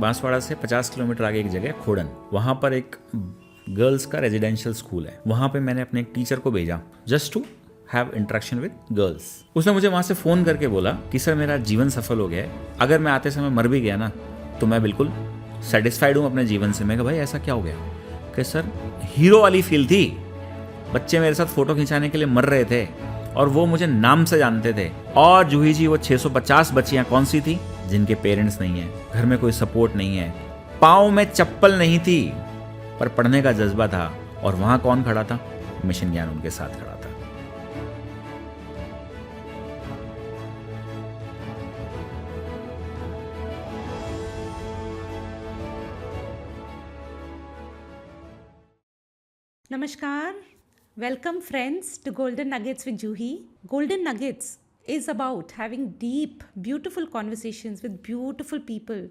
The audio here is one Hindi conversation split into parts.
बांसवाड़ा से 50 किलोमीटर आगे एक जगह है खोड़न, वहाँ पर एक गर्ल्स का रेजिडेंशियल स्कूल है। वहाँ पे मैंने अपने एक टीचर को भेजा just to have interaction with girls. उसने मुझे वहाँ से फ़ोन करके बोला कि सर मेरा जीवन सफल हो गया है, अगर मैं आते समय मर भी गया ना तो मैं बिल्कुल सेटिस्फाइड हूँ अपने जीवन से। मैं कहा भाई ऐसा क्या हो गया? कि सर हीरो वाली फील थी, बच्चे मेरे साथ फ़ोटो खिंचाने के लिए मर रहे थे और वो मुझे नाम से जानते थे। और जूही जी वो 650 बच्चियाँ कौन सी थी जिनके पेरेंट्स नहीं हैं, घर में कोई सपोर्ट नहीं है, पाँव में चप्पल नहीं थी पर पढ़ने का जज्बा था। और वहाँ कौन खड़ा था? मिशन ज्ञान उनके साथ खड़ा था। Namaskar. Welcome friends to Golden Nuggets with Juhi. Golden Nuggets is about having deep, beautiful conversations with beautiful people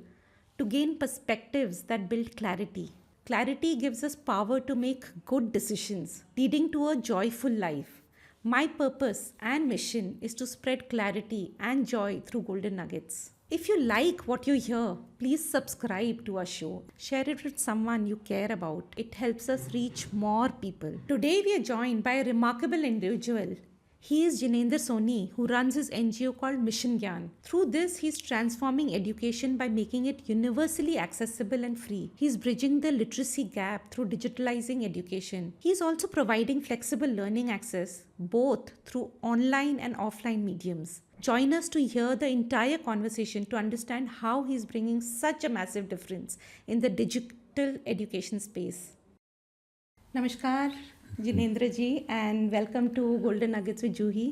to gain perspectives that build clarity. Clarity gives us power to make good decisions, leading to a joyful life. My purpose and mission is to spread clarity and joy through Golden Nuggets. If you like what you hear, please subscribe to our show. Share it with someone you care about. It helps us reach more people. Today we are joined by a remarkable individual. He is Jinendra Soni, who runs his NGO called Mission Gyan. Through this, he is transforming education by making it universally accessible and free. He is bridging the literacy gap through digitalizing education. He is also providing flexible learning access, both through online and offline mediums. Join us to hear the entire conversation to understand how he is bringing such a massive difference in the digital education space. Namaskar, Jinendra ji, and welcome to Golden Nuggets with Juhi.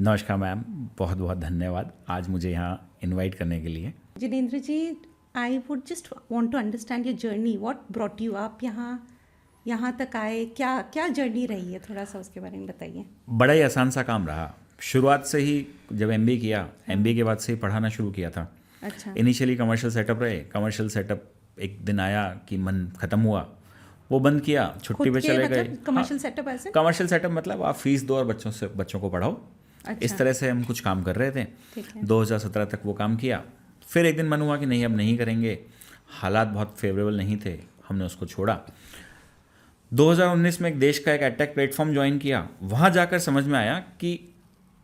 नमस्कार मैम, बहुत बहुत धन्यवाद आज मुझे यहाँ इनवाइट करने के लिए। Jinendra ji, I would just want to understand your journey. What brought you up यहाँ तक आए, क्या जर्नी रही है, थोड़ा सा उसके बारे में बताइए। बड़ा ही आसान सा काम रहा। शुरुआत से ही जब MBA किया, MBA के बाद से ही पढ़ाना शुरू किया था। अच्छा। इनिशियली कमर्शियल सेटअप रहे, कमर्शियल सेटअप एक दिन आया कि मन ख़त्म हुआ, वो बंद किया, छुट्टी पे चले गए। कमर्शियल सेटअप ऐसे? कमर्शियल सेटअप मतलब आप फीस दो और बच्चों को पढ़ाओ। अच्छा। इस तरह से हम कुछ काम कर रहे थे। 2017 तक वो काम किया। फिर एक दिन मन हुआ कि नहीं अब नहीं करेंगे, हालात बहुत फेवरेबल नहीं थे, हमने उसको छोड़ा। 2019 में एक देश का एक एडटेक प्लेटफॉर्म ज्वाइन किया। वहाँ जाकर समझ में आया कि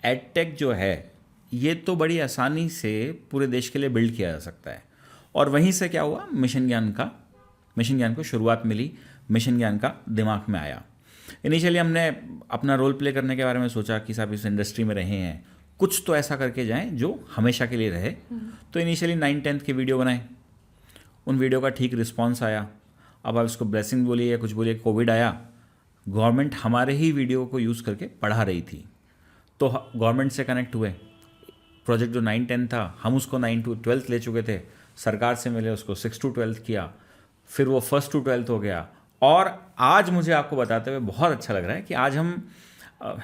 एडटेक जो है ये तो बड़ी आसानी से पूरे देश के लिए बिल्ड किया जा सकता है। और वहीं से क्या हुआ, मिशन ज्ञान को शुरुआत मिली, मिशन ज्ञान का दिमाग में आया। इनिशियली हमने अपना रोल प्ले करने के बारे में सोचा कि साहब इस इंडस्ट्री में रहे हैं, कुछ तो ऐसा करके जाएं जो हमेशा के लिए रहे। तो इनिशियली 9-10th के वीडियो बनाए, उन वीडियो का ठीक रिस्पॉन्स आया। अब आप इसको ब्लेसिंग बोलिए या कुछ बोलिए, कोविड आया, गवर्नमेंट हमारे ही वीडियो को यूज़ करके पढ़ा रही थी, तो गवर्नमेंट से कनेक्ट हुए। प्रोजेक्ट जो 9-10 था हम उसको 9 to 12 ले चुके थे, सरकार से मिले, उसको 6 to 12 किया, फिर वो 1st to 12th हो गया। और आज मुझे आपको बताते हुए बहुत अच्छा लग रहा है कि आज हम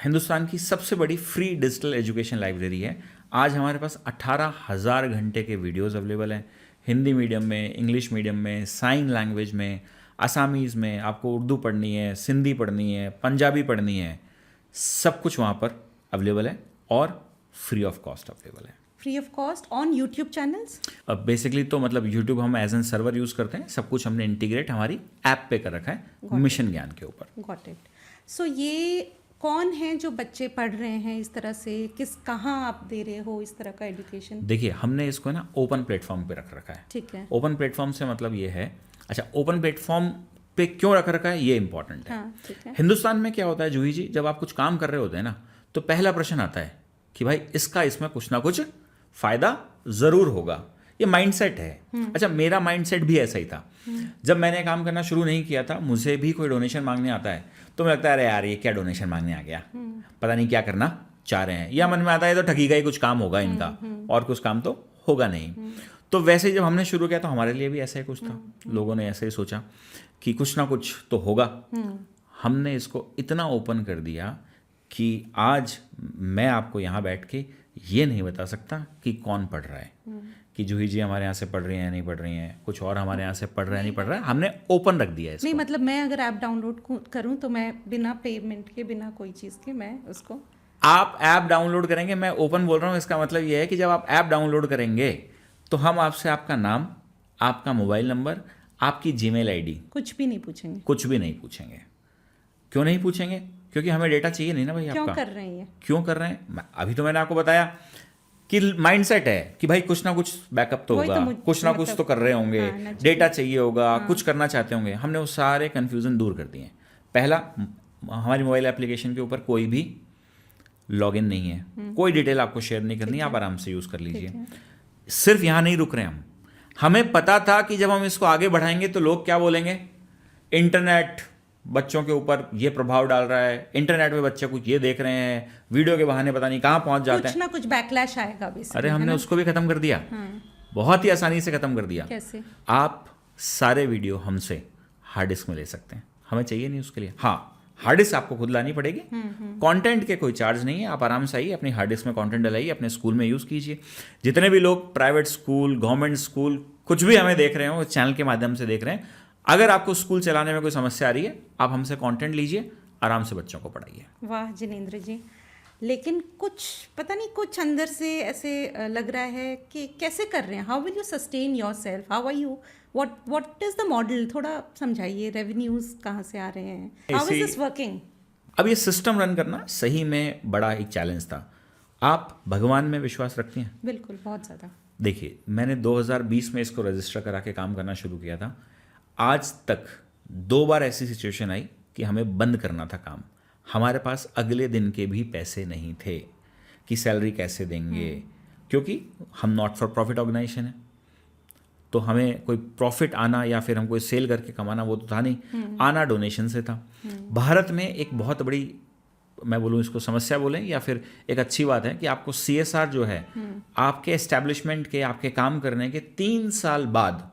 हिंदुस्तान की सबसे बड़ी फ्री डिजिटल एजुकेशन लाइब्रेरी है। आज हमारे पास 18,000 घंटे के वीडियोस अवेलेबल हैं, हिंदी मीडियम में, इंग्लिश मीडियम में, साइन लैंग्वेज में, असामीज़ में, आपको उर्दू पढ़नी है, सिंधी पढ़नी है, पंजाबी पढ़नी है, सब कुछ वहाँ पर अवेलेबल है और फ्री ऑफ कॉस्ट अवेलेबल है। Free of cost on YouTube channels? Basically तो मतलब यूट्यूब हम एज एन सर्वर यूज़ करते हैं, सब कुछ हमने इंटीग्रेट हमारी ऐप पे कर रखा है मिशन ज्ञान के ऊपर। Got it. सो ये कौन है जो बच्चे पढ़ रहे हैं इस तरह से, कहाँ आप दे रहे हो इस तरह का एजुकेशन? देखिए हमने इसको ना ओपन प्लेटफॉर्म पे रख रखा है। ठीक है। ओपन प्लेटफॉर्म से मतलब ये है, अच्छा ओपन प्लेटफॉर्म पे क्यों रख रखा है ये इंपॉर्टेंट है। हाँ, ठीक है। हिंदुस्तान में क्या होता है जूही जी, जब आप कुछ काम कर रहे होते हैं ना तो पहला प्रश्न आता है कि भाई इसमें कुछ ना कुछ फ़ायदा ज़रूर होगा। ये माइंडसेट है। अच्छा मेरा माइंडसेट भी ऐसा ही था। जब मैंने काम करना शुरू नहीं किया था, मुझे भी कोई डोनेशन मांगने आता है तो मुझे लगता है अरे यार ये क्या डोनेशन मांगने आ गया, पता नहीं क्या करना चाह रहे हैं, या मन में आता है तो ठगी का ही कुछ काम होगा इनका और कुछ काम तो होगा नहीं। तो वैसे ही जब हमने शुरू किया तो हमारे लिए भी ऐसा ही कुछ था, लोगों ने ऐसे ही सोचा कि कुछ ना कुछ तो होगा। हमने इसको इतना ओपन कर दिया कि आज मैं आपको यहाँ बैठ के ये नहीं बता सकता कि कौन पढ़ रहा है, कि जूही जी हमारे यहाँ से पढ़ रही हैं नहीं पढ़ रही हैं, कुछ और हमारे यहाँ से पढ़ रहा है नहीं पढ़ रहा है, हमने ओपन रख दिया है इसको। नहीं मतलब मैं अगर ऐप डाउनलोड करूँ तो मैं बिना पेमेंट के, बिना कोई चीज़ के मैं उसको, आप ऐप डाउनलोड करेंगे, मैं ओपन बोल रहा हूँ, इसका मतलब ये है कि जब आप ऐप डाउनलोड करेंगे तो हम आपसे आपका नाम, आपका मोबाइल नंबर, आपकी जीमेल आईडी, कुछ भी नहीं पूछेंगे। कुछ भी नहीं पूछेंगे। क्यों नहीं पूछेंगे? क्योंकि हमें डेटा चाहिए नहीं ना भाई क्यों आपका। कर रहे हैं ये? क्यों कर रहे हैं? अभी तो मैंने आपको बताया कि माइंडसेट है कि भाई कुछ ना कुछ बैकअप तो वही तो होगा, कुछ ना कुछ मतलब तो कर रहे होंगे, हाँ, डेटा चाहिए होगा, कुछ करना चाहते होंगे। हमने वो सारे कन्फ्यूज़न दूर कर दिए हैं। पहला, हमारी मोबाइल एप्लीकेशन के ऊपर कोई भी लॉगिन नहीं है, कोई डिटेल आपको शेयर नहीं करनी, आप आराम से यूज़ कर लीजिए। सिर्फ यहाँ नहीं रुक रहे हम। हमें पता था कि जब हम इसको आगे बढ़ाएंगे तो लोग क्या बोलेंगे, इंटरनेट बच्चों के ऊपर ये प्रभाव डाल रहा है, इंटरनेट पे बच्चे कुछ ये देख रहे हैं, वीडियो के बहाने पता नहीं कहाँ पहुँच जाते हैं। कुछ ना कुछ बैकलैश आएगा बेसिकली। अरे हमने उसको भी खत्म कर दिया, बहुत ही आसानी से खत्म कर दिया। कैसे? आप सारे वीडियो हमसे हार्ड डिस्क में ले सकते हैं, हमें चाहिए नहीं उसके लिए। हाँ, हार्ड डिस्क आपको खुद लानी पड़ेगी, कंटेंट के कोई चार्ज नहीं है, आप आराम से आइए, अपनी हार्ड डिस्क में कंटेंट डलाइए, अपने स्कूल में यूज़ कीजिए। जितने भी लोग प्राइवेट स्कूल, गवर्नमेंट स्कूल, कुछ भी हमें देख रहे हो, चैनल के माध्यम से देख रहे हैं, अगर आपको स्कूल चलाने में कोई समस्या आ रही है, आप हमसे कंटेंट लीजिए, आराम से बच्चों को पढ़ाइए। वाह जिनेंद्र जी, लेकिन कुछ पता नहीं, कुछ अंदर से ऐसे लग रहा है कि कैसे कर रहे हैं? How will you sustain yourself? How are you, what is the model? थोड़ा समझाइए, रेवेन्यूज कहाँ से आ रहे हैं? How is this working? अब ये सिस्टम रन करना सही में बड़ा एक चैलेंज था। आप भगवान में विश्वास रखती हैं? बिल्कुल, बहुत ज़्यादा। देखिए, मैंने 2020 में इसको रजिस्टर करा के काम करना शुरू किया था। आज तक 2 बार ऐसी सिचुएशन आई कि हमें बंद करना था काम। हमारे पास अगले दिन के भी पैसे नहीं थे कि सैलरी कैसे देंगे, क्योंकि हम नॉट फॉर प्रॉफिट ऑर्गेनाइजेशन है, तो हमें कोई प्रॉफिट आना या फिर हम कोई सेल करके कमाना वो तो था नहीं, आना डोनेशन से था। भारत में एक बहुत बड़ी, मैं बोलूँ इसको समस्या बोलें या फिर एक अच्छी बात है कि आपको CSR जो है, आपके एस्टैब्लिशमेंट के, आपके काम करने के 3 साल बाद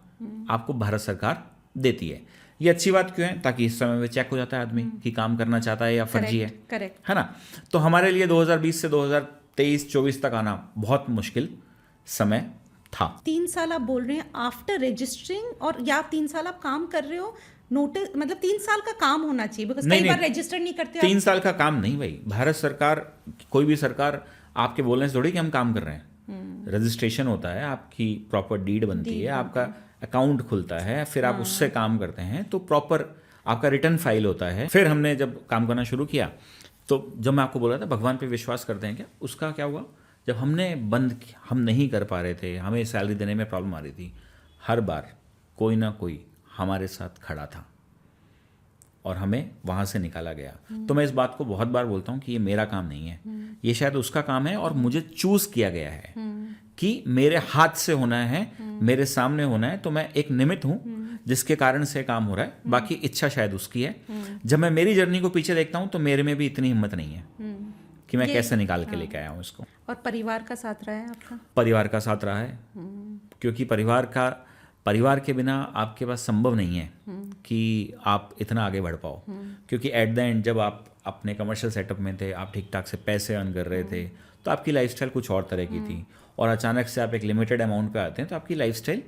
आपको भारत सरकार देती है। ये अच्छी बात क्यों है? ताकि इस समय में चेक हो जाता है आदमी कि काम करना चाहता है या फर्जी है। करेक्ट है ना? तो हमारे लिए 2020 से 2023-24 तक आना बहुत मुश्किल समय था। 3 साल आप बोल रहे हैं आफ्टर रजिस्टरिंग, और या 3 साल आप काम कर रहे हो, नोटिस मतलब 3 साल का काम होना चाहिए, बिकॉज कई बार रजिस्टर नहीं करते। 3 साल का काम नहीं भाई। भारत सरकार, कोई भी सरकार आपके बोलने से थोड़ी कि हम काम कर रहे हैं। रजिस्ट्रेशन होता है, आपकी प्रॉपर डीड बनती है, आपका अकाउंट खुलता है, फिर आप उससे काम करते हैं, तो प्रॉपर आपका रिटर्न फाइल होता है। फिर हमने जब काम करना शुरू किया, तो जब मैं आपको बोल रहा था भगवान पे विश्वास करते हैं क्या, उसका क्या हुआ, जब हमने बंद किया, हम नहीं कर पा रहे थे, हमें सैलरी देने में प्रॉब्लम आ रही थी, हर बार कोई ना कोई हमारे साथ खड़ा था और हमें वहाँ से निकाला गया। तो मैं इस बात को बहुत बार बोलता हूँ कि ये मेरा काम नहीं है, ये शायद उसका काम है, और मुझे चूज़ किया गया है कि मेरे हाथ से होना है, मेरे सामने होना है, तो मैं एक निमित्त हूँ जिसके कारण से काम हो रहा है, बाकी इच्छा शायद उसकी है। जब मैं मेरी जर्नी को पीछे देखता हूँ तो मेरे में भी इतनी हिम्मत नहीं है कि मैं कैसे निकाल के लेके आया हूँ इसको। और परिवार का साथ रहा है आपका? परिवार का साथ रहा है, क्योंकि परिवार के बिना आपके पास संभव नहीं है कि आप इतना आगे बढ़ पाओ। क्योंकि एट द एंड जब आप अपने कमर्शियल सेटअप में थे, आप ठीक ठाक से पैसे अर्न कर रहे थे, तो आपकी लाइफस्टाइल कुछ और तरह की थी, और अचानक से आप एक लिमिटेड अमाउंट पे आते हैं तो आपकी लाइफस्टाइल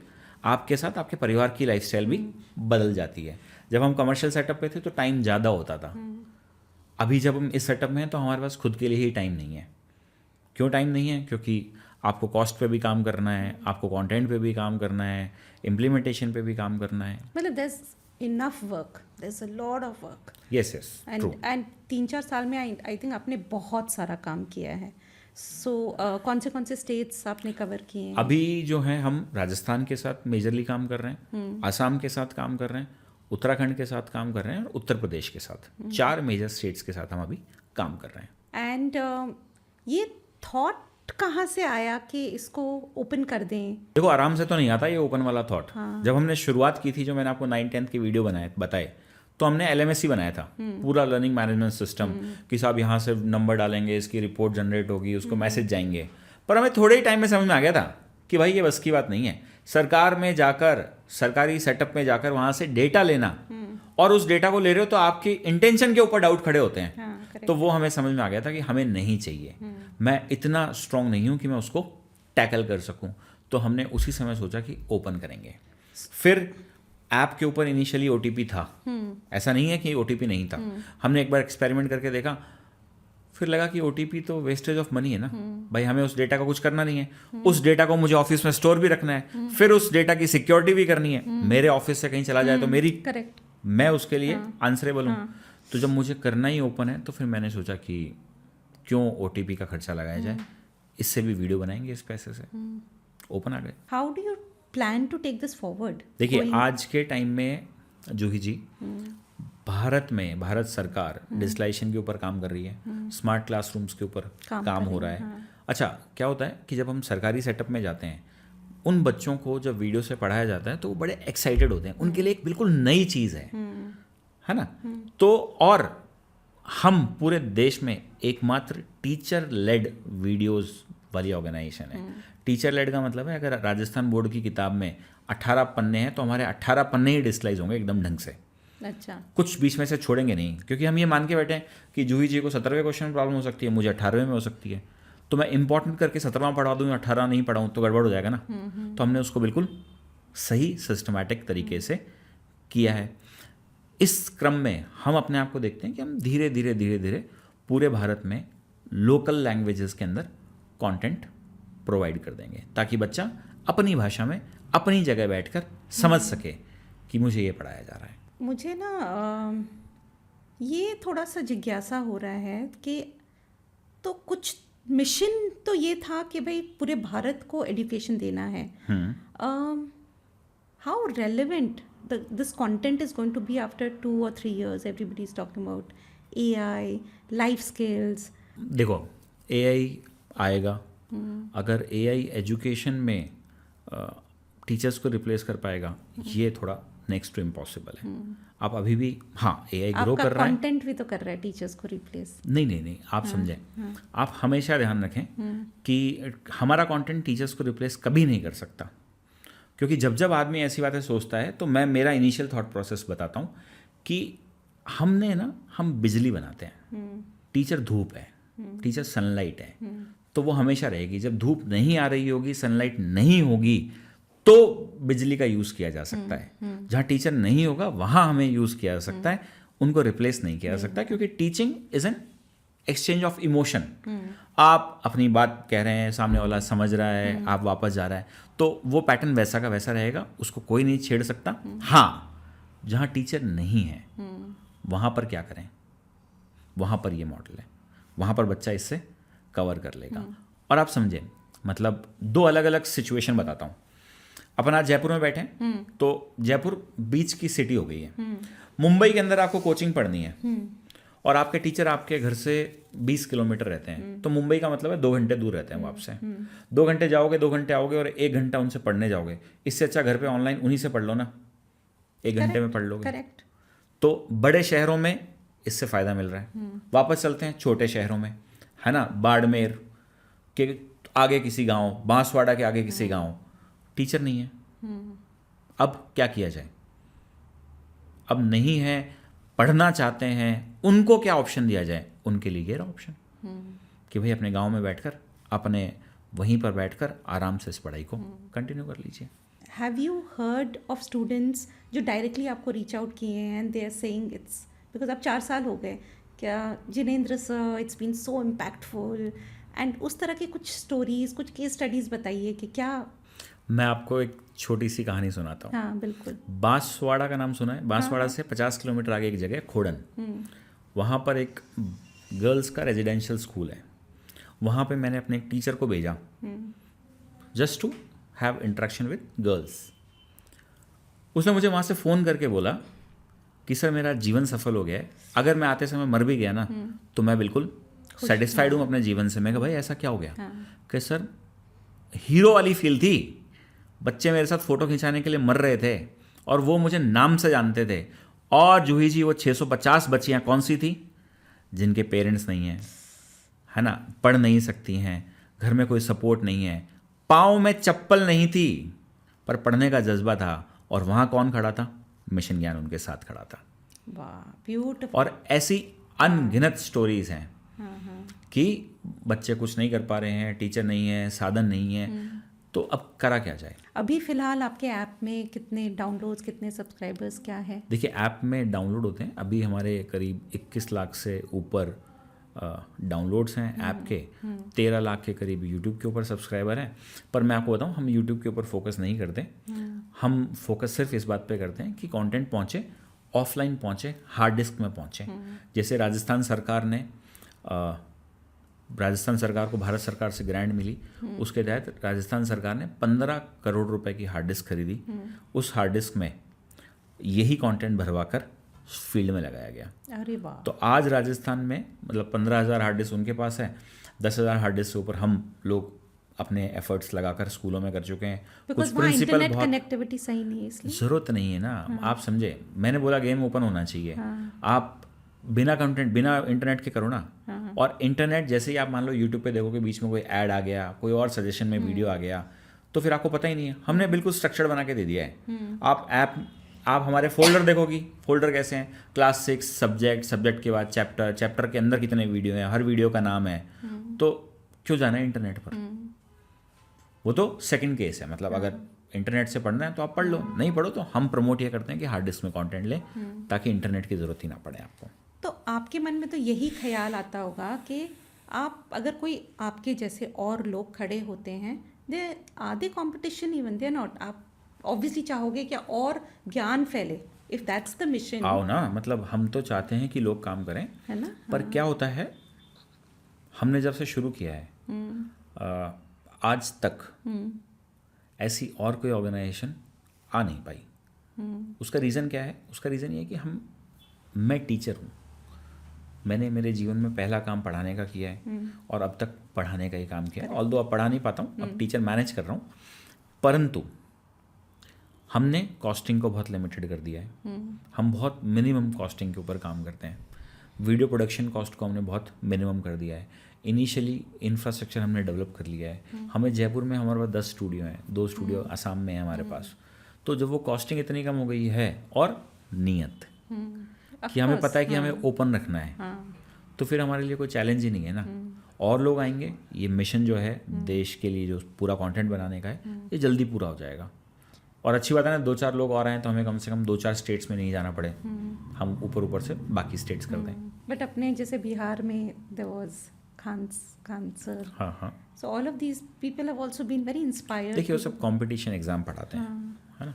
आपके साथ आपके परिवार की लाइफस्टाइल भी बदल जाती है। जब हम कमर्शियल सेटअप पे थे तो टाइम ज़्यादा होता था, अभी जब हम इस सेटअप में हैं तो हमारे पास खुद के लिए ही टाइम नहीं है। क्यों टाइम नहीं है? क्योंकि आपको कॉस्ट पे भी काम करना है, आपको कंटेंट पे भी काम करना है, इम्प्लीमेंटेशन पे भी काम करना है। मतलब there is enough work, there is a lot of work. Yes true. And 3-4 साल में आई थिंक आपने बहुत सारा काम किया है। सो कौन से स्टेट्स आपने कवर किए हैं? अभी जो है हम राजस्थान के साथ मेजरली काम कर रहे हैं, आसाम के साथ काम कर रहे हैं, उत्तराखंड के साथ काम कर रहे हैं, और उत्तर प्रदेश के साथ, 4 मेजर स्टेट्स के साथ हम अभी काम कर रहे हैं। एंड ये थॉट कहाँ से आया कि इसको ओपन कर दें? देखो, आराम से तो नहीं आता ये ओपन वाला थॉट। जब हमने शुरुआत की थी, जो मैंने आपको 9-10 की वीडियो बताए, तो हमने LMS ही बनाया था, पूरा लर्निंग मैनेजमेंट सिस्टम, कि साहब यहाँ से नंबर डालेंगे, इसकी रिपोर्ट जनरेट होगी, उसको मैसेज जाएंगे। पर हमें थोड़े ही टाइम में समझ में आ गया था कि भाई ये बस की बात नहीं है। सरकार में जाकर, सरकारी सेटअप में जाकर वहाँ से डेटा लेना, और उस डेटा को ले रहे हो तो आपकी इंटेंशन के ऊपर डाउट खड़े होते हैं। तो वो हमें समझ में आ गया था कि हमें नहीं चाहिए, मैं इतना स्ट्रांग नहीं हूँ कि मैं उसको टैकल कर सकूँ। तो हमने उसी समय सोचा कि ओपन करेंगे। फिर ऐप के ऊपर इनिशियली OTP था, ऐसा नहीं है कि OTP नहीं था। हमने एक बार एक्सपेरिमेंट करके देखा, फिर लगा कि OTP तो वेस्टेज ऑफ मनी है ना भाई, हमें उस डेटा का कुछ करना नहीं है, उस डेटा को मुझे ऑफिस में स्टोर भी रखना है, फिर उस डेटा की सिक्योरिटी भी करनी है, मेरे ऑफिस से कहीं चला जाए तो मेरी करेक्ट, मैं उसके लिए आंसरेबल हूँ। तो जब मुझे करना ही ओपन है तो फिर मैंने सोचा कि क्यों OTP का खर्चा लगाया जाए, इससे भी वीडियो बनाएंगे इस पैसे से, ओपन आ गए। How do you plan to take this forward? देखिए आज के टाइम में जूही जी, भारत सरकार डिजिटलाइजेशन के ऊपर काम कर रही है, स्मार्ट क्लासरूम्स के ऊपर काम हो रहा है। अच्छा, क्या होता है कि जब हम सरकारी सेटअप में जाते हैं, उन बच्चों को जब वीडियो से पढ़ाया जाता है तो वो बड़े एक्साइटेड होते हैं, उनके लिए एक बिल्कुल नई चीज़ है ना। तो और हम पूरे देश में एकमात्र टीचर लेड वीडियोस वाली ऑर्गेनाइजेशन है। टीचर लेड का मतलब है अगर राजस्थान बोर्ड की किताब में 18 पन्ने हैं तो हमारे 18 पन्ने ही डिस्प्लाइज होंगे एकदम ढंग से। अच्छा, कुछ बीच में से छोड़ेंगे नहीं, क्योंकि हम ये मान के बैठे हैं कि जूही जी को 17वें क्वेश्चन में प्रॉब्लम हो सकती है, मुझे 18वें में हो सकती है, तो मैं इंपॉर्टेंट करके 17वां पढ़ा दूँ, 18 नहीं पढ़ाऊँ तो गड़बड़ हो जाएगा ना। तो हमने उसको बिल्कुल सही सिस्टमैटिक तरीके से किया है। इस क्रम में हम अपने आप को देखते हैं कि हम धीरे धीरे पूरे भारत में लोकल लैंग्वेजेस के अंदर कंटेंट प्रोवाइड कर देंगे, ताकि बच्चा अपनी भाषा में अपनी जगह बैठकर समझ सके कि मुझे ये पढ़ाया जा रहा है। मुझे ना ये थोड़ा सा जिज्ञासा हो रहा है कि तो कुछ मिशन तो ये था कि भाई पूरे भारत को एजुकेशन देना है। How relevant this content is going to be after 2 or 3 years? Everybody is talking about AI, life skills. देखो, AI आएगा, अगर AI एजुकेशन में टीचर्स को रिप्लेस कर पाएगा, ये थोड़ा नेक्स्ट टू इम्पॉसिबल है। आप अभी भी, हाँ, AI ग्रो कर रहा है, कंटेंट भी तो कर रहा है टीचर्स को रिप्लेस। नहीं, आप समझें, आप हमेशा ध्यान रखें कि हमारा कंटेंट टीचर्स को रिप्लेस कभी नहीं कर सकता, क्योंकि जब आदमी ऐसी बातें सोचता है तो मैं मेरा इनिशियल थॉट प्रोसेस बताता हूँ कि हम बिजली बनाते हैं, टीचर धूप है, टीचर सनलाइट है, तो वो हमेशा रहेगी। जब धूप नहीं आ रही होगी, सनलाइट नहीं होगी, तो बिजली का यूज़ किया जा सकता है। जहाँ टीचर नहीं होगा वहाँ हमें यूज़ किया जा सकता है, उनको रिप्लेस नहीं किया जा सकता, क्योंकि teaching is an exchange of emotion. आप अपनी बात कह रहे हैं, सामने वाला समझ रहा है, आप वापस जा रहा है, तो वो पैटर्न वैसा का वैसा रहेगा, उसको कोई नहीं छेड़ सकता। हाँ, जहाँ टीचर नहीं है वहाँ पर क्या करें, वहाँ पर ये मॉडल है, वहाँ पर बच्चा इससे कवर कर लेगा। और आप समझें, मतलब 2 अलग अलग सिचुएशन बताता हूँ। अपन आज जयपुर में बैठे हैं, तो जयपुर बीच की सिटी हो गई है। मुंबई के अंदर आपको कोचिंग पढ़नी है और आपके टीचर आपके घर से 20 किलोमीटर रहते हैं, तो मुंबई का मतलब है 2 घंटे दूर रहते हैं वो आपसे। 2 घंटे जाओगे, 2 घंटे आओगे और 1 घंटा उनसे पढ़ने जाओगे। इससे अच्छा घर पे ऑनलाइन उन्हीं से पढ़ लो ना, 1 घंटे में पढ़ लोगे। करेक्ट। तो बड़े शहरों में इससे फ़ायदा मिल रहा है। वापस चलते हैं छोटे शहरों में, है ना, बाड़मेर के आगे किसी गाँव, बांसवाड़ा के आगे किसी गाँव, टीचर नहीं है। अब क्या किया जाए? अब नहीं है, पढ़ना चाहते हैं, उनको क्या ऑप्शन दिया जाए? उनके लिए ये रहा ऑप्शन कि भाई अपने गांव में बैठकर, अपने वहीं पर बैठकर आराम से इस पढ़ाई को कंटिन्यू कर लीजिए। Have you heard of students जो डायरेक्टली आपको रीच आउट किए हैं and they are saying it's because अब 4 साल हो गए, क्या Jinendra sir it's been so impactful, and उस तरह की कुछ स्टोरीज, कुछ केस स्टडीज बताइए कि क्या। मैं आपको एक छोटी सी कहानी सुनाता हूँ। हाँ बिल्कुल। बांसवाड़ा का नाम सुना है? बांसवाड़ा से 50 किलोमीटर आगे एक जगह खोड़न, वहाँ पर एक गर्ल्स का रेजिडेंशियल स्कूल है। वहाँ पे मैंने अपने एक टीचर को भेजा just to have interaction with girls. उसने मुझे वहाँ से फ़ोन करके बोला कि सर मेरा जीवन सफल हो गया है, अगर मैं आते समय मर भी गया ना तो मैं बिल्कुल सेटिस्फाइड हूँ अपने जीवन से। मैं कहा भाई ऐसा क्या हो गया? कि सर हीरो वाली फील थी, बच्चे मेरे साथ फ़ोटो खिंचाने के लिए मर रहे थे और वो मुझे नाम से जानते थे। और जूही जी, वो 650 बच्चियाँ कौन सी थी जिनके पेरेंट्स नहीं हैं, है ना, पढ़ नहीं सकती हैं, घर में कोई सपोर्ट नहीं है, पाँव में चप्पल नहीं थी पर पढ़ने का जज्बा था, और वहाँ कौन खड़ा था? मिशन ज्ञान उनके साथ खड़ा था। वाह, ब्यूटीफुल। और ऐसी अनगिनत स्टोरीज हैं कि बच्चे कुछ नहीं कर पा रहे हैं, टीचर नहीं है, साधन नहीं है, तो अब करा क्या जाए? अभी फिलहाल आपके ऐप में कितने डाउनलोड्स, कितने सब्सक्राइबर्स, क्या है? देखिए, ऐप में डाउनलोड होते हैं अभी हमारे करीब 21 लाख से ऊपर डाउनलोड्स हैं ऐप के, 13 लाख के करीब यूट्यूब के ऊपर सब्सक्राइबर हैं। पर मैं आपको बताऊं, हम यूट्यूब के ऊपर फोकस नहीं करते। हम फोकस सिर्फ इस बात पे करते हैं कि कंटेंट पहुंचे, ऑफलाइन पहुंचे, हार्ड डिस्क में पहुंचे। जैसे राजस्थान सरकार को भारत सरकार से ग्रांट मिली, उसके तहत राजस्थान सरकार ने 15 करोड़ रुपए की हार्ड डिस्क खरीदी। उस हार्ड डिस्क में यही कंटेंट भरवाकर फील्ड में लगाया गया। अरे वाह। तो आज राजस्थान में मतलब 15,000 हार्ड डिस्क उनके पास है, 10,000 हार्ड डिस्क से ऊपर हम लोग अपने एफर्ट्स लगाकर स्कूलों में कर चुके हैं। कुछ प्रिंसिपल बहुत कनेक्टिविटी सही नहीं है, इसलिए ज़रूरत नहीं है ना। आप समझे, मैंने बोला गेम ओपन होना चाहिए। आप बिना कंटेंट, बिना इंटरनेट के करो ना। और इंटरनेट जैसे ही आप मान लो यूट्यूब पे देखो कि बीच में कोई ऐड आ गया, कोई और सजेशन में वीडियो आ गया, तो फिर आपको पता ही नहीं है। हमने बिल्कुल स्ट्रक्चर्ड बना के दे दिया है। आप हमारे फोल्डर देखोगी, फोल्डर कैसे हैं, क्लास 6 सब्जेक्ट के बाद चैप्टर के अंदर कितने वीडियो हैं, हर वीडियो का नाम है। तो क्यों जाना है इंटरनेट पर? वो तो सेकंड केस है। मतलब अगर इंटरनेट से पढ़ना है तो आप पढ़ लो, नहीं पढ़ो तो हम प्रमोट ये करते हैं कि हार्ड डिस्क में कंटेंट लें, ताकि इंटरनेट की ज़रूरत ही ना पड़े आपको। तो आपके मन में तो यही ख्याल आता होगा कि आप अगर कोई आपके जैसे और लोग खड़े होते हैं, दे आधे कंपटीशन इवन दे नॉट, आप ऑब्वियसली चाहोगे कि और ज्ञान फैले, इफ दैट्स द मिशन। आओ ना, मतलब हम तो चाहते हैं कि लोग काम करें, है ना। पर क्या होता है, हमने जब से शुरू किया है आज तक ऐसी और कोई ऑर्गेनाइजेशन आ नहीं पाई। उसका रीज़न क्या है? उसका रीज़न ये है कि मैं टीचर हूँ। मैंने मेरे जीवन में पहला काम पढ़ाने का किया है और अब तक पढ़ाने का ही काम किया है। ऑल्दो अब पढ़ा नहीं पाता हूँ, अब टीचर मैनेज कर रहा हूँ, परंतु हमने कॉस्टिंग को बहुत लिमिटेड कर दिया है। हम बहुत मिनिमम कॉस्टिंग के ऊपर काम करते हैं। वीडियो प्रोडक्शन कॉस्ट को हमने बहुत मिनिमम कर दिया है। इनिशियली इंफ्रास्ट्रक्चर हमने डेवलप कर लिया है। हमें जयपुर में हमारे पास 10 स्टूडियो हैं, 2 स्टूडियो असम में है हमारे पास। तो जब वो कॉस्टिंग इतनी कम हो गई है और नियत कि हमें पता है कि हमें ओपन रखना है, तो फिर हमारे लिए कोई चैलेंज ही नहीं है ना। और लोग आएंगे, ये मिशन जो है देश के लिए जो पूरा कंटेंट बनाने का है, ये जल्दी पूरा हो जाएगा। और अच्छी बात है ना, 2-4 लोग और आए तो हमें कम से कम 2-4 स्टेट्स में नहीं जाना पड़े, हम ऊपर से बाकी स्टेट्स कर दें। बट अपने जैसे बिहार में देयर वाज खान सर, हाँ, so all of these people have also been very inspired. देखिए वो सब कंपटीशन एग्जाम पढ़ाते हैं, है ना,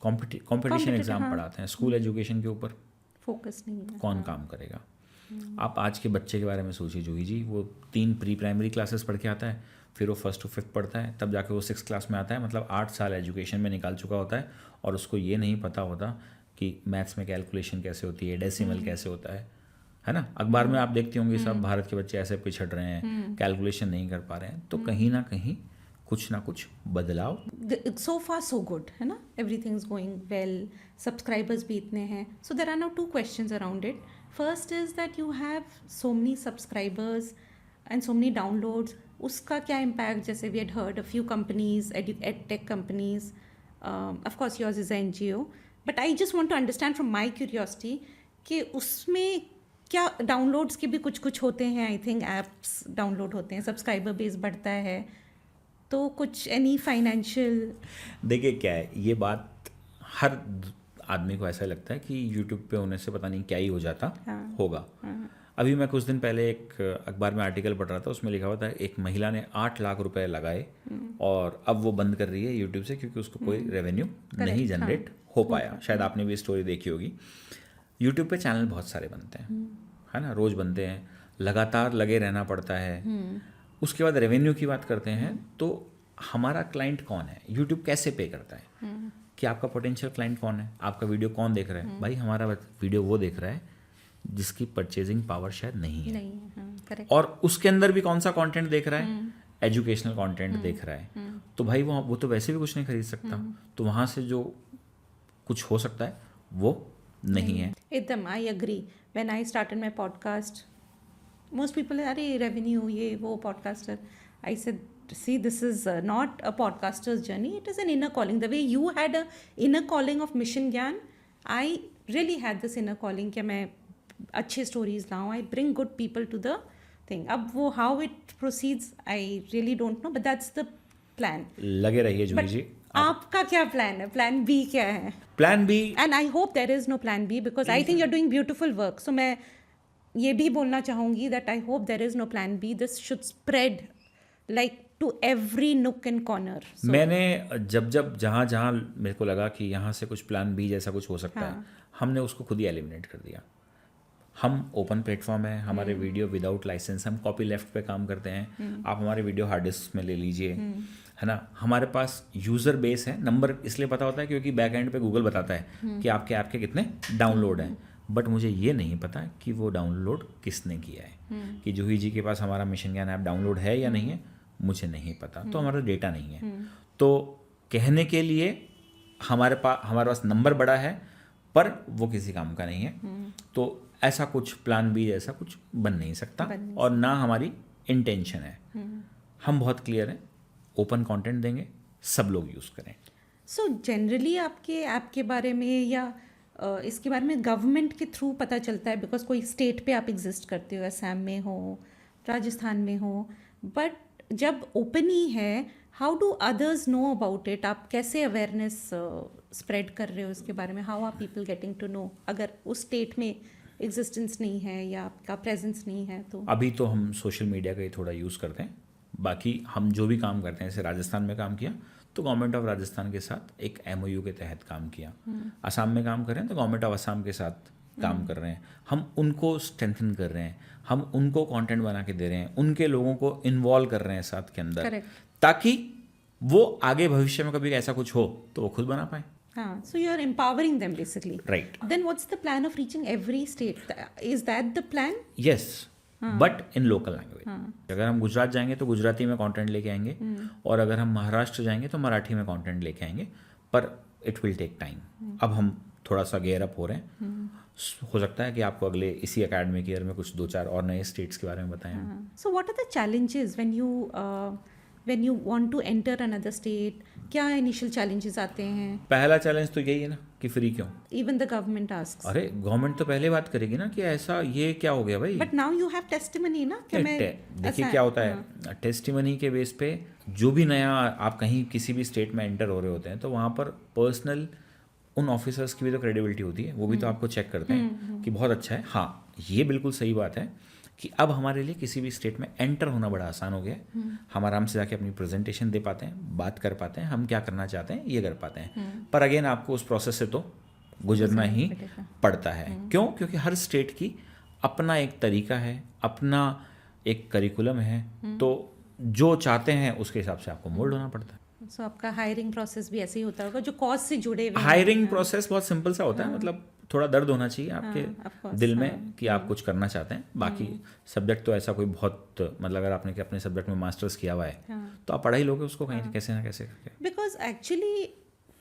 कंपटीशन एग्जाम पढ़ाते हैं, स्कूल एजुकेशन के ऊपर फोकस नहीं है। कौन काम करेगा? आप आज के बच्चे के बारे में सोचिए जूही जी, वो 3 प्री प्राइमरी क्लासेस पढ़ के आता है, फिर वो 1st to 5th पढ़ता है, तब जाके वो 6th क्लास में आता है। मतलब 8 साल एजुकेशन में निकाल चुका होता है और उसको ये नहीं पता होता कि मैथ्स में कैलकुलेशन कैसे होती है, डेसिमल कैसे होता है ना। अखबार में आप देखती होंगी सब भारत के बच्चे ऐसे पिछड़ रहे हैं, कैलकुलेशन नहीं कर पा रहे हैं। तो कहीं ना कहीं कुछ ना कुछ बदलाव। सो फार सो गुड, है ना, everything is going well, subscribers भी इतने हैं। So there are now 2 questions around it. First is that you have so many subscribers and so many downloads, उसका क्या इम्पैक्ट? जैसे we had heard a few companies, edtech companies, of course yours is NGO, but I just want to understand from my curiosity कि उसमें क्या डाउनलोड्स के भी कुछ होते हैं। आई थिंक ऐप्स डाउनलोड होते हैं, सब्सक्राइबर बेस बढ़ता है, तो कुछ एनी फाइनेंशियल? देखिए क्या है, ये बात हर आदमी को ऐसा लगता है कि यूट्यूब पे होने से पता नहीं क्या ही हो जाता होगा। अभी मैं कुछ दिन पहले एक अखबार में आर्टिकल पढ़ रहा था, उसमें लिखा हुआ था एक महिला ने 8 लाख रुपए लगाए और अब वो बंद कर रही है यूट्यूब से क्योंकि उसको कोई रेवेन्यू नहीं जनरेट हो पाया। शायद आपने भी स्टोरी देखी होगी। यूट्यूब पे चैनल बहुत सारे बनते हैं, है ना, रोज़ बनते हैं, लगातार लगे रहना पड़ता है। उसके बाद रेवेन्यू की बात करते हैं तो हमारा क्लाइंट कौन है, यूट्यूब कैसे पे करता है कि आपका पोटेंशियल क्लाइंट कौन है, आपका वीडियो कौन देख रहा है। भाई हमारा वीडियो वो देख रहा है जिसकी परचेजिंग पावर शायद नहीं है, और उसके अंदर भी कौन सा कंटेंट देख रहा है, एजुकेशनल कंटेंट देख रहा है। तो भाई वो तो वैसे भी कुछ नहीं खरीद सकता, तो वहाँ से जो कुछ हो सकता है वो नहीं है। एकदम I agree. When I started my podcast, most people, अरे रेवेन्यू ये वो podcaster. I said, see, this is not a podcaster's journey, it is an inner calling. The way you had a inner calling of Mission Gyan, I really had this inner calling कि मैं अच्छे stories लाऊं, I bring good people to the thing. अब वो how it proceeds, I really don't know, but that's the plan. लगे रहिए जूही जी। आपका क्या प्लान है? प्लान बी क्या है? Plan B, and I hope there is no plan B because I think you are doing beautiful work. So मैं ये भी बोलना चाहूँगी that I hope there is no plan B, this should spread like to every nook and corner. मैंने जब जहाँ जहाँ मेरे को लगा कि यहाँ से कुछ प्लान बी जैसा कुछ हो सकता है, हमने उसको खुद ही एलिमिनेट कर दिया. हम ओपन प्लेटफॉर्म है, हमारे वीडियो विदाउट लाइसेंस, हम कॉपी लेफ्ट पे काम करते हैं. आप हमारे वीडियो हार्ड डिस्क में ले लीजिए, है ना. हमारे पास यूज़र बेस है. नंबर इसलिए पता होता है क्योंकि बैक एंड पे गूगल बताता है कि आपके ऐप के कितने डाउनलोड हैं. बट मुझे ये नहीं पता कि वो डाउनलोड किसने किया है, कि जूही जी के पास हमारा मिशन ज्ञान ऐप डाउनलोड है या नहीं है, मुझे नहीं पता. तो हमारा डेटा नहीं है. तो कहने के लिए हमारे पास नंबर बड़ा है, पर वो किसी काम का नहीं है. तो ऐसा कुछ प्लान बी जैसा कुछ बन नहीं सकता, और ना हमारी इंटेंशन है. हम बहुत क्लियर हैं, ओपन कंटेंट देंगे, सब लोग यूज़ करें. सो जनरली आपके ऐप के बारे में या इसके बारे में गवर्नमेंट के थ्रू पता चलता है, बिकॉज कोई स्टेट पे आप एग्जिस्ट करते हो, असम में हो, राजस्थान में हो, बट जब ओपन ही है, how do others know about it? आप कैसे अवेयरनेस स्प्रेड कर रहे हो इसके बारे में? How are people getting to know अगर उस स्टेट में एग्जिस्टेंस नहीं है या आपका प्रेजेंस नहीं है? तो अभी तो हम सोशल मीडिया का ही थोड़ा यूज़ करते हैं. बाकी हम जो भी काम करते हैं, जैसे राजस्थान में काम किया तो गवर्नमेंट ऑफ राजस्थान के साथ एक MOU के तहत काम किया. असम में काम कर रहे हैं तो गवर्नमेंट ऑफ असम के साथ काम कर रहे हैं. हम उनको स्ट्रेंथन कर रहे हैं, हम उनको कंटेंट बना के दे रहे हैं, उनके लोगों को इन्वॉल्व कर रहे हैं साथ के अंदर. Correct. ताकि वो आगे भविष्य में कभी ऐसा कुछ हो तो वो खुद बना पाए. हाँ, so you are empowering them basically. Right. Then what's the plan of reaching every state? Is that the plan? Yes. But in local language. अगर हम गुजरात जाएंगे तो गुजराती में कंटेंट लेके आएंगे, और अगर हम महाराष्ट्र जाएंगे तो मराठी में कंटेंट लेके आएंगे. पर इट विल टेक टाइम. अब हम थोड़ा सा गेयर अप हो रहे हैं. हो सकता है कि आपको अगले इसी एकेडमिक ईयर में कुछ 2-4 और नए स्टेट्स के बारे में बताएं. So what are the challenges when you want to enter another state? क्या इनिशियल चैलेंजेस आते हैं? पहला चैलेंज तो यही है ना कि फ्री क्यों. Even the government asks. अरे गवर्नमेंट तो पहले बात करेगी ना कि ऐसा ये क्या हो गया भाई. But now you have testimony ना कि मैं देखिए क्या होता है, टेस्टिमनी के बेस पे जो भी नया आप कहीं किसी भी स्टेट में एंटर हो रहे होते हैं तो वहाँ पर पर्सनल उन ऑफिसर्स की भी तो क्रेडिबिलिटी होती है. वो भी तो आपको चेक करते हैं कि बहुत अच्छा है. हाँ, ये बिल्कुल सही बात है कि अब हमारे लिए किसी भी स्टेट में एंटर होना बड़ा आसान हो गया है. हम आराम से जाके अपनी प्रेजेंटेशन दे पाते हैं, बात कर पाते हैं, हम क्या करना चाहते हैं ये कर पाते हैं. पर अगेन आपको उस प्रोसेस से तो गुजरना ही पड़ता है. क्यों? क्योंकि हर स्टेट की अपना एक तरीका है, अपना एक करिकुलम है. तो जो चाहते हैं उसके हिसाब से आपको मोल्ड होना पड़ता है. So आपका हायरिंग प्रोसेस भी ऐसे ही होता होगा जो कॉज से जुड़े हुए हैं. हायरिंग प्रोसेस बहुत सिंपल सा होता है. मतलब थोड़ा दर्द होना चाहिए आपके दिल में कि आप कुछ करना चाहते हैं. बाकी सब्जेक्ट तो ऐसा कोई बहुत, मतलब अगर आपने कि अपने सब्जेक्ट में मास्टर्स किया हुआ है तो आप पढ़ाई लोगे उसको कहीं कैसे ना कैसे करके. Because actually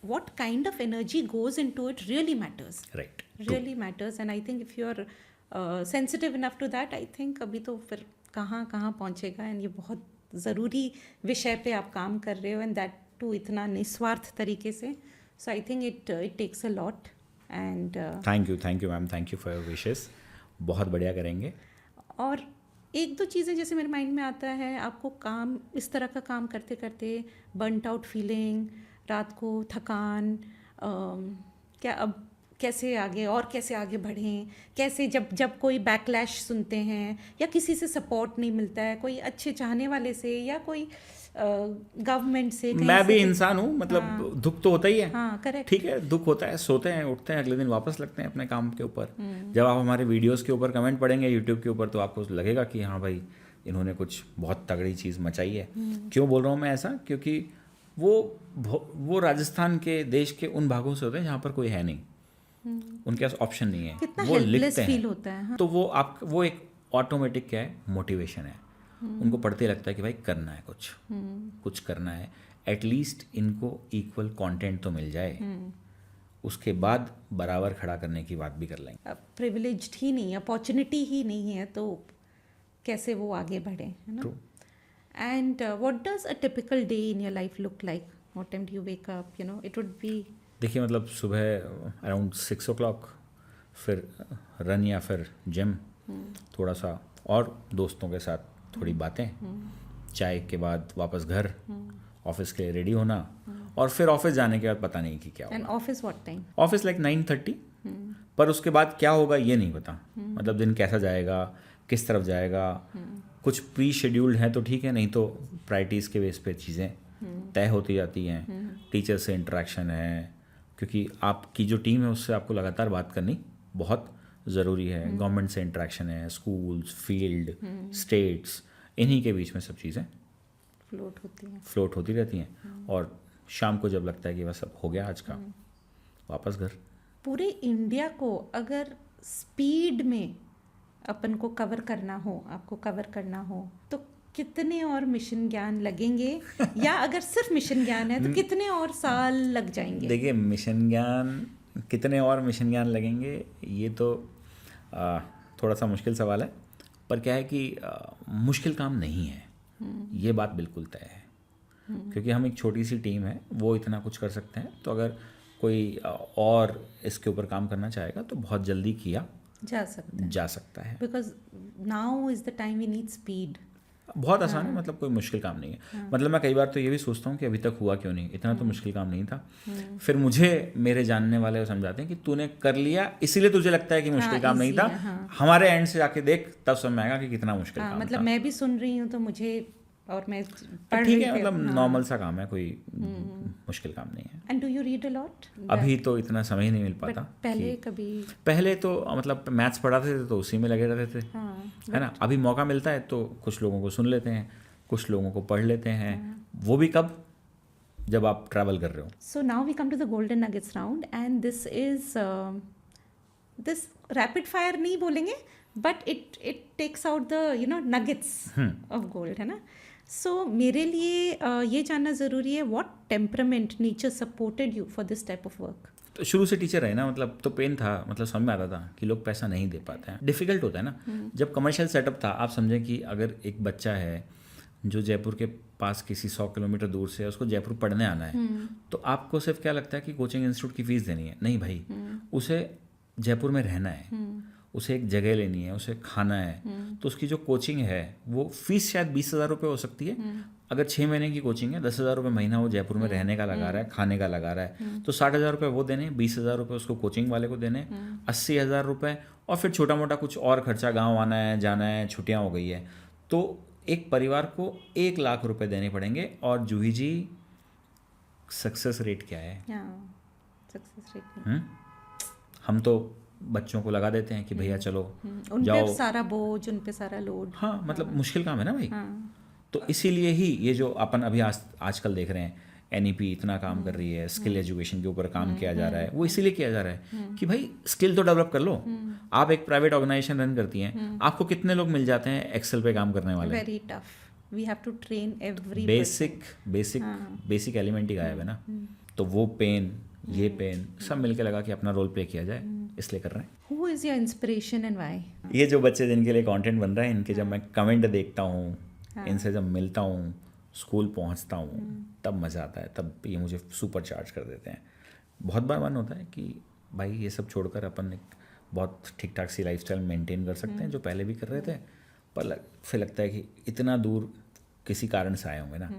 what kind of energy goes into it really matters. Right. Really matters, and I think if you are sensitive enough to that, I think अभी तो फिर कहाँ पहुँचेगा. एंड ये बहुत ज़रूरी विषय पे आप काम कर रहे हो, एंड दैट टू इतना निस्वार्थ तरीके से. So I think it takes a lot. And thank you ma'am, thank you for your wishes. बहुत बढ़िया करेंगे. और एक दो चीज़ें जैसे मेरे माइंड में आता है, आपको काम इस तरह का काम करते करते बर्नट आउट फीलिंग, रात को थकान, क्या अब कैसे आगे बढ़ें, कैसे जब कोई बैकलैश सुनते हैं या किसी से सपोर्ट नहीं मिलता है, कोई अच्छे चाहने वाले से या कोई गवर्नमेंट से. मैं भी इंसान हूँ, मतलब दुख तो होता ही है. हाँ, करेक्ट. ठीक है, दुख होता है, सोते हैं, उठते हैं, अगले दिन वापस लगते हैं अपने काम के ऊपर. जब आप हमारे वीडियोस के ऊपर कमेंट पढ़ेंगे यूट्यूब के ऊपर तो आपको लगेगा कि हाँ भाई, इन्होंने कुछ बहुत तगड़ी चीज़ मचाई है. क्यों बोल रहा हूँ मैं ऐसा? क्योंकि वो राजस्थान के देश के उन भागों से होते हैं जहाँ पर कोई है नहीं, उनके पास ऑप्शन नहीं है, वो लिखते हैं. होता है. हाँ. तो वो एक ऑटोमेटिक क्या है, मोटिवेशन है. उनको पढ़ते लगता है कि भाई करना है, कुछ करना है. एटलीस्ट इनको इक्वल कंटेंट तो मिल जाए, उसके बाद बराबर खड़ा करने की बात भी कर लेंगे. प्रिविलेज्ड ही नहीं, अपॉर्चुनिटी ही नहीं है तो कैसे वो आगे बढ़े, है ना. And what does a typical day in your life look like? What time do you wake up? You know, it would be. देखिए, मतलब सुबह अराउंड 6 o'clock, फिर रन या फिर जिम, थोड़ा सा और दोस्तों के साथ थोड़ी बातें, चाय के बाद वापस घर, ऑफिस के लिए रेडी होना, और फिर ऑफिस जाने के बाद पता नहीं कि क्या होगा. And office what time? Office like 9:30. पर उसके बाद क्या होगा ये नहीं पता. मतलब दिन कैसा जाएगा, किस तरफ जाएगा। कुछ प्री शेड्यूल्ड है तो ठीक है, नहीं तो प्रायरिटीज़ के बेस पे चीज़ें तय होती जाती हैं। टीचर से इंटरेक्शन है, क्योंकि आपकी जो टीम है उससे आपको लगातार बात करनी बहुत ज़रूरी है। गवर्नमेंट से इंटरेक्शन है, स्कूल्स, फील्ड, स्टेट्स, इन्हीं के बीच में सब चीज़ें फ्लोट होती रहती हैं। और शाम को जब लगता है कि बस अब हो गया आज का, वापस घर। पूरे इंडिया को अगर स्पीड में अपन को कवर करना हो, आपको कवर करना हो, तो कितने और मिशन ज्ञान लगेंगे? या अगर सिर्फ मिशन ज्ञान है तो कितने और साल लग जाएंगे? देखिए, कितने और मिशन ज्ञान लगेंगे, ये तो थोड़ा सा मुश्किल सवाल है। पर क्या है कि मुश्किल काम नहीं है, ये बात बिल्कुल तय है। क्योंकि हम एक छोटी सी टीम है, वो इतना कुछ कर सकते हैं। तो अगर कोई और इसके ऊपर काम करना चाहेगा तो बहुत जल्दी किया जा सकता है। Because now is the time we need speed. बहुत आसान है, मतलब कोई मुश्किल काम नहीं है। मतलब मैं कई बार तो ये भी सोचता हूँ कि अभी तक हुआ क्यों नहीं, इतना तो मुश्किल काम नहीं था। फिर मुझे मेरे जानने वाले समझाते हैं कि तूने कर लिया इसीलिए तुझे लगता है कि मुश्किल काम नहीं था। हमारे एंड से जाके देख, तब समझ में आएगा कि कितना मुश्किल काम मतलब था। मैं भी सुन रही हूँ तो मुझे, और मैं पढ़ ठीक रही है, थी। मतलब नॉर्मल सा काम है, कोई मुश्किल काम नहीं है। And do you read a lot? अभी तो इतना समय ही नहीं मिल पाता। पहले तो मतलब मैथ्स पढ़ाते थे तो उसी में लगे रहते थे, है ना। अभी मौका मिलता है तो कुछ लोगों को सुन लेते हैं, कुछ लोगों को पढ़ लेते हैं। वो भी कब, जब आप ट्रैवल कर रहे हो। So now we come to the golden nuggets round, and this rapid fire नहीं बोलेंगे, but it takes out the nuggets of gold, है ना। सो मेरे लिए ये जानना ज़रूरी है, what temperament nature supported you for this type of work? तो शुरू से टीचर रहे ना, मतलब तो पेन था, मतलब समझ में आता था कि लोग पैसा नहीं दे पाते हैं, डिफ़िकल्ट होता है ना। जब कमर्शियल सेटअप था, आप समझें कि अगर एक बच्चा है जो जयपुर के पास किसी 100 किलोमीटर दूर से है, उसको जयपुर पढ़ने आना है, तो आपको सिर्फ क्या लगता है कि कोचिंग इंस्टीट्यूट की फ़ीस देनी है? नहीं भाई, उसे जयपुर में रहना है, उसे एक जगह लेनी है, उसे खाना है। तो उसकी जो कोचिंग है वो फीस शायद 20,000 रुपये हो सकती है। अगर 6 महीने की कोचिंग है, 10,000 रुपये महीना वो जयपुर में रहने का लगा रहा है, खाने का लगा रहा है, तो 60,000 रुपये वो देने, 20,000 रुपये उसको कोचिंग वाले को देने, 80,000 रुपये, और फिर छोटा मोटा कुछ और खर्चा, गाँव आना है, जाना है, छुट्टियाँ हो गई है, तो एक परिवार को 1 लाख रुपये देने पड़ेंगे। और जूही जी, सक्सेस रेट क्या है? सक्सेस रेट हम तो बच्चों को लगा देते हैं कि भैया चलो उन जाओ, पे सारा बोझ, उन पे सारा लोड। हाँ, मतलब मुश्किल काम है ना भाई। तो इसीलिए ही ये जो अपन अभी आजकल देख रहे हैं, NEP इतना काम कर रही है, स्किल एजुकेशन के ऊपर काम किया जा रहा है, वो इसीलिए किया जा रहा है कि भाई स्किल तो डेवलप कर लो। आप एक प्राइवेट ऑर्गेनाइजेशन रन करती हैं, आपको कितने लोग मिल जाते हैं एक्सेल पे काम करने वाले? Very tough, we have to train every basic element ही गायब है ना। तो वो पेन, ये पेन सब मिलके लगा कि अपना रोल प्ले किया जाए, इसलिए कर रहे हैं। Who is your inspiration and why? ये जो बच्चे जिनके लिए कंटेंट बन रहा है, इनके जब मैं कमेंट देखता हूँ, इनसे जब मिलता हूँ, स्कूल पहुँचता हूँ, तब मज़ा आता है, तब ये मुझे सुपर चार्ज कर देते हैं। बहुत बार मन होता है कि भाई ये सब छोड़कर अपन एक बहुत ठीक ठाक सी लाइफस्टाइल मेंटेन कर सकते हैं, जो पहले भी कर रहे थे। पर फिर लगता है कि इतना दूर किसी कारण से आए होंगे ना,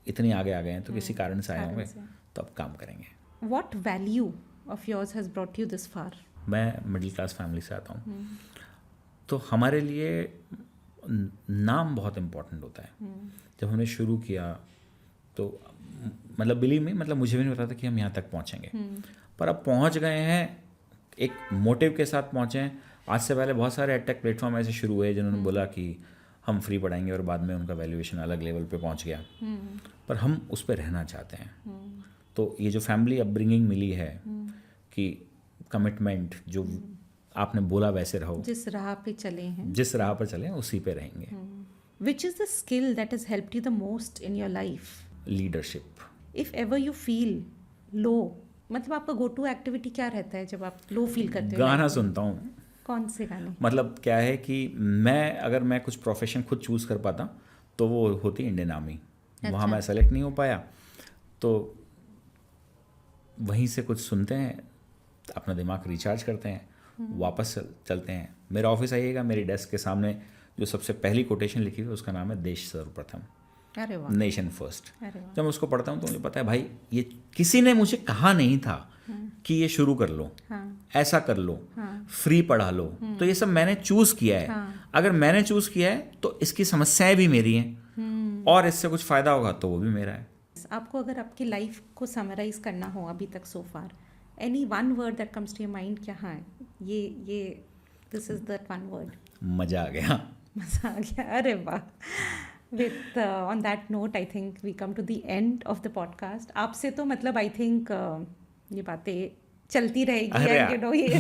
इतनी आगे आ गए हैं तो किसी कारण से आए होंगे, तो अब काम करेंगे। What value of yours has brought you this far? मैं मिडिल क्लास फैमिली से आता हूँ, तो हमारे लिए नाम बहुत इम्पोर्टेंट होता है। जब हमने शुरू किया तो मतलब बिलीव में, मतलब मुझे भी नहीं पता था कि हम यहाँ तक पहुँचेंगे, पर अब पहुँच गए हैं, एक मोटिव के साथ पहुँचे हैं। आज से पहले बहुत सारे एडटेक प्लेटफॉर्म ऐसे शुरू हुए जिन्होंने बोला कि हम फ्री पढ़ाएंगे, और बाद में उनका वैल्यूएशन अलग लेवल पे पहुँच गया, पर हम उस पर रहना चाहते हैं। तो ये जो फैमिली अपब्रिंगिंग मिली है कि कमिटमेंट, जो आपने बोला वैसे रहो, जिस राह पे चले हैं उसी पे रहेंगे। Which is the skill that has helped you the most in your life? Leadership. If ever you feel low, मतलब आपका गो टू एक्टिविटी क्या रहता है जब आप लो फील करते हो? गाना सुनता हूँ। कौन से गाने? मतलब क्या है कि अगर मैं कुछ प्रोफेशन खुद चूज़ कर पाता तो वो होती इंडियन आर्मी। वहाँ मैं सेलेक्ट नहीं हो पाया, तो वहीं से कुछ सुनते हैं, अपना दिमाग रिचार्ज करते हैं, वापस चलते हैं। मेरा ऑफिस आइएगा, मेरी डेस्क के सामने जो सबसे पहली कोटेशन लिखी हुई है उसका नाम है देश सर्वप्रथम, अरे वाह, नेशन फर्स्ट। जब मैं उसको पढ़ता हूँ तो मुझे पता है भाई ये किसी ने मुझे कहा नहीं था कि ये शुरू कर लो, ऐसा कर लो, फ्री पढ़ा लो। तो ये सब मैंने चूज किया है। अगर मैंने चूज किया है तो इसकी समस्याएं भी मेरी हैं, और इससे कुछ फायदा होगा तो वो भी मेरा है। आपको अगर आपकी लाइफ को समराइज करना हो अभी तक so far, any one word that comes to your mind, क्या है ये this is that one word? मजा आ गया। मजा आ गया, अरे वाह। With on that note I think we come to the end of the podcast. आपसे तो मतलब आई थिंक ये बातें चलती रहेगी, एंड यू नो ये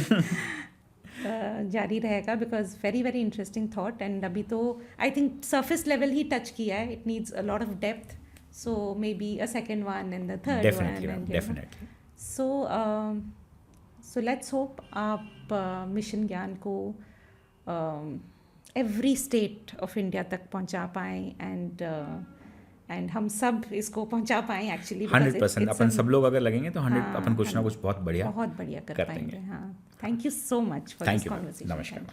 जारी रहेगा, because very very interesting thought. And अभी तो I think surface level he touch किया है, it needs a lot of depth, so maybe a second one and the third definitely, one, and definitely. So let's hope आप मिशन ज्ञान को every state of India तक पहुंचा पाएं, and हम सब इसको पहुंचा पाएं एक्चुअली। 100% अपन सब लोग अगर लगेंगे तो 100 अपन कुछ ना कुछ बहुत बढ़िया कर पाएंगे। हाँ, thank you so much for this conversation. नमस्कार।